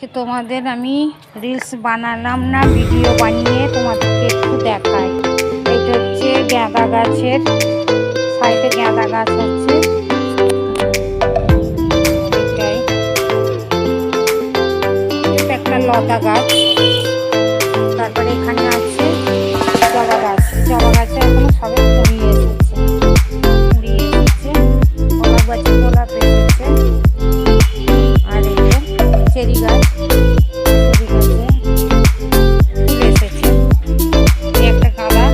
আজকে তোমাদের আমি রিলস বানালাম না, ভিডিও বানিয়ে তোমাদেরকে একটু দেখাই। এটা হচ্ছে গাঁদা গাছের সাইডে গাঁদা গাছ আছে, এটা একটা লতা গাছ। তারপরে এখানে আছে জবা গাছ। জবা গাছে এখনো সবে কুড়িয়ে এসেছে, গোলাপ গাছে গোলাপ এসেছে। আর এই যে চেরি গাছ, চেরি গাছে ফুল এসেছে। এই একটা গাঁদা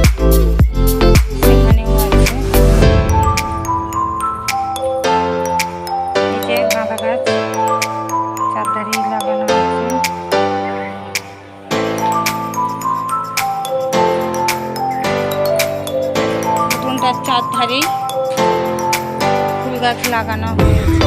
সেখানেও আছে। এই যে গাঁদা গাছ চারধারেই লাগানো আছে। উঠোনটার চারধারেই ফুল গাছ লাগানো হয়েছে।